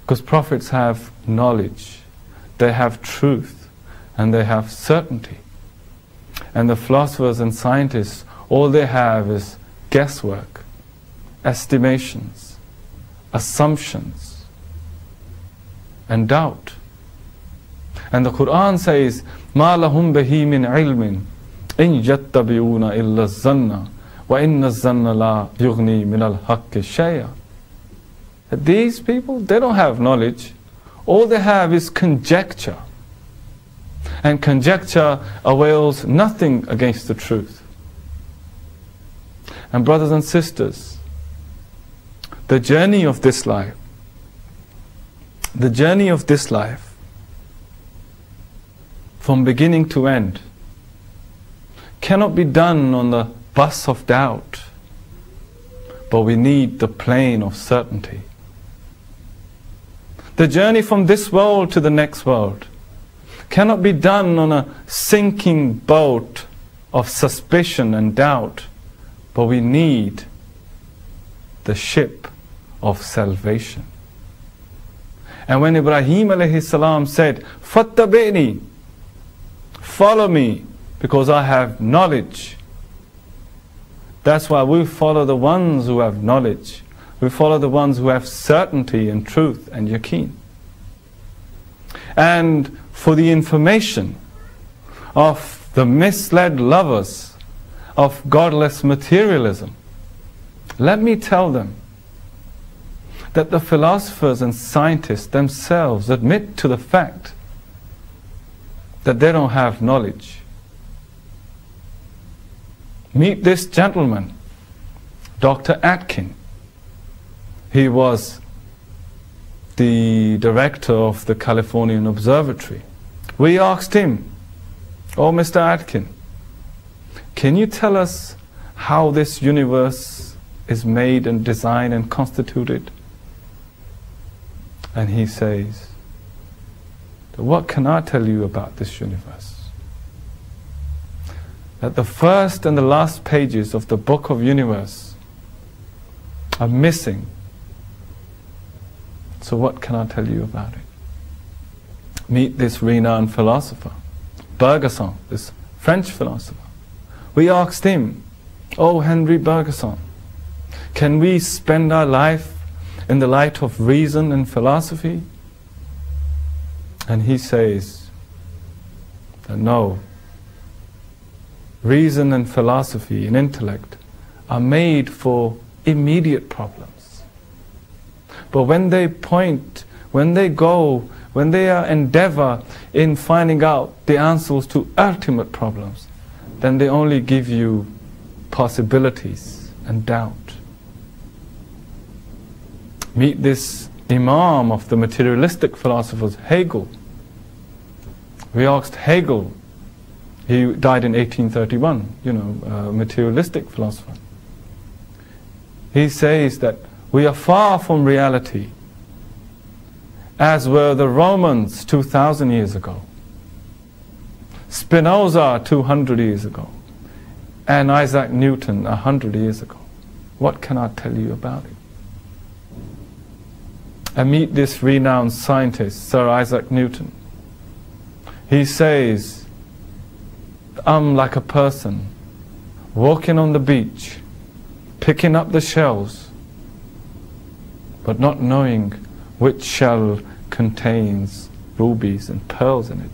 Because prophets have knowledge, they have truth, and they have certainty. And the philosophers and scientists, all they have is guesswork, estimations, assumptions, and doubt. And the Quran says, مَا لَهُمْ بِهِ مِنْ عِلْمٍ إِنْ يَتَّبِعُونَ إِلَّا الظَّنَّ وَإِنَّ الظَّنَّ لَا يُغْنِي مِنَ الْحَقِّ شَيْئًا. These people, they don't have knowledge. All they have is conjecture. And conjecture avails nothing against the truth. And brothers and sisters, the journey of this life, from beginning to end, cannot be done on the bus of doubt, but we need the plane of certainty. The journey from this world to the next world cannot be done on a sinking boat of suspicion and doubt, but we need the ship of salvation. And when Ibrahim alayhi salam said, "Fattabi'ni," follow me, because I have knowledge. That's why we follow the ones who have knowledge. We follow the ones who have certainty and truth and yaqeen. And for the information of the misled lovers of godless materialism, let me tell them that the philosophers and scientists themselves admit to the fact that they don't have knowledge. Meet this gentleman, Dr. Atkin. He was the director of the Californian Observatory. We asked him, "Oh, Mr. Atkin, can you tell us how this universe is made and designed and constituted?" And he says, "What can I tell you about this universe? That the first and the last pages of the book of universe are missing. So what can I tell you about it?" Meet this renowned philosopher, Bergson, this French philosopher. We asked him, "Oh, Henry Bergson, can we spend our life in the light of reason and philosophy?" And he says that no, reason and philosophy and intellect are made for immediate problems. But when they point, when they go, when they endeavor in finding out the answers to ultimate problems, then they only give you possibilities and doubt. Meet this imam of the materialistic philosophers, Hegel. We asked Hegel, he died in 1831, a materialistic philosopher. He says that we are far from reality, as were the Romans 2,000 years ago, Spinoza 200 years ago, and Isaac Newton 100 years ago. What can I tell you about it? I meet this renowned scientist, Sir Isaac Newton. He says, "I'm like a person walking on the beach, picking up the shells, but not knowing which shell contains rubies and pearls in it."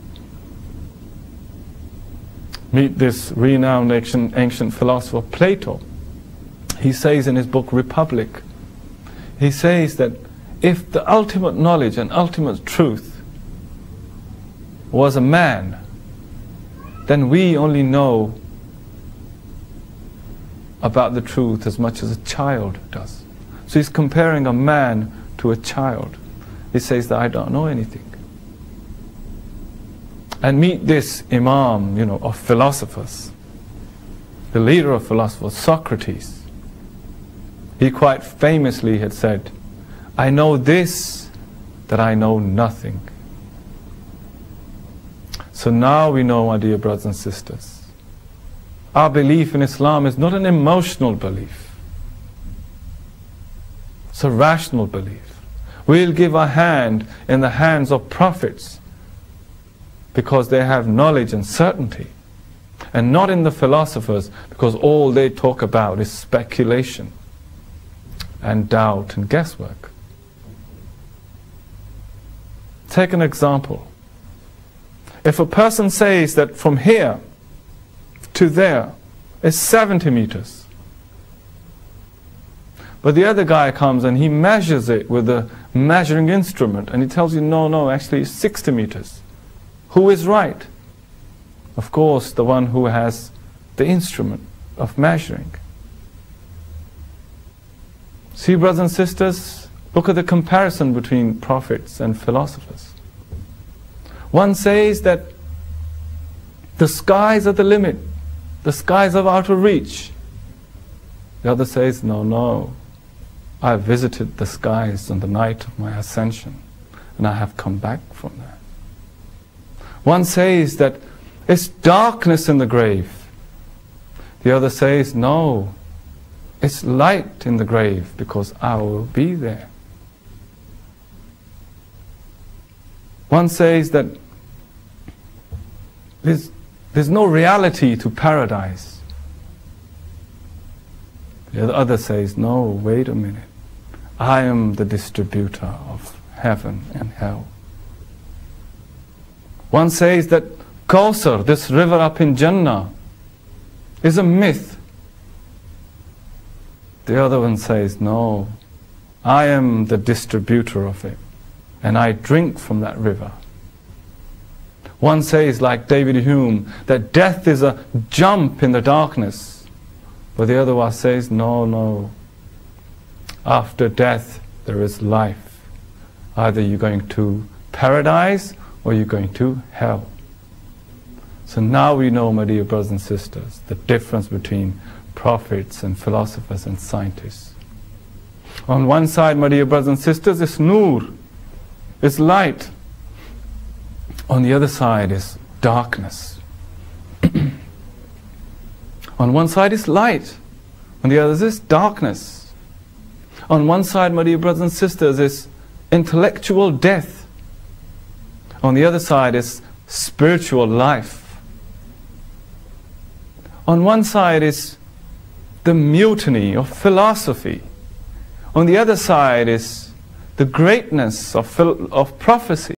Meet this renowned ancient philosopher, Plato. He says in his book Republic, he says that if the ultimate knowledge and ultimate truth was a man, then we only know about the truth as much as a child does. So he's comparing a man to a child. He says that I don't know anything. And meet this imam, of philosophers, the leader of philosophers, Socrates. He quite famously had said, "I know this, that I know nothing." So now we know, my dear brothers and sisters, our belief in Islam is not an emotional belief. It's a rational belief. We'll give our hand in the hands of prophets because they have knowledge and certainty, and not in the philosophers because all they talk about is speculation and doubt and guesswork. Take an example. If a person says that from here to there is 70 meters, but the other guy comes and he measures it with a measuring instrument and he tells you, no, actually it's 60 meters. Who is right? Of course, the one who has the instrument of measuring. See, brothers and sisters, look at the comparison between prophets and philosophers. One says that the skies are the limit, the skies are out of reach. The other says, no, I visited the skies on the night of my ascension and I have come back from there. One says that it's darkness in the grave. The other says, no, it's light in the grave because I will be there. One says that there's no reality to paradise. The other says, no, wait a minute. I am the distributor of heaven and hell. One says that Kausar, this river up in Jannah, is a myth. The other one says, no, I am the distributor of it, and I drink from that river. One says, like David Hume, that death is a jump in the darkness. But the other one says, no, after death there is life. Either you're going to paradise or you're going to hell. So now we know, my dear brothers and sisters, the difference between prophets and philosophers and scientists. On one side, my dear brothers and sisters, is nur, is light. On the other side is darkness. On one side is light, on the other is darkness. On one side, my dear brothers and sisters, is intellectual death. On the other side is spiritual life. On one side is the mutiny of philosophy. On the other side is the greatness of prophecy.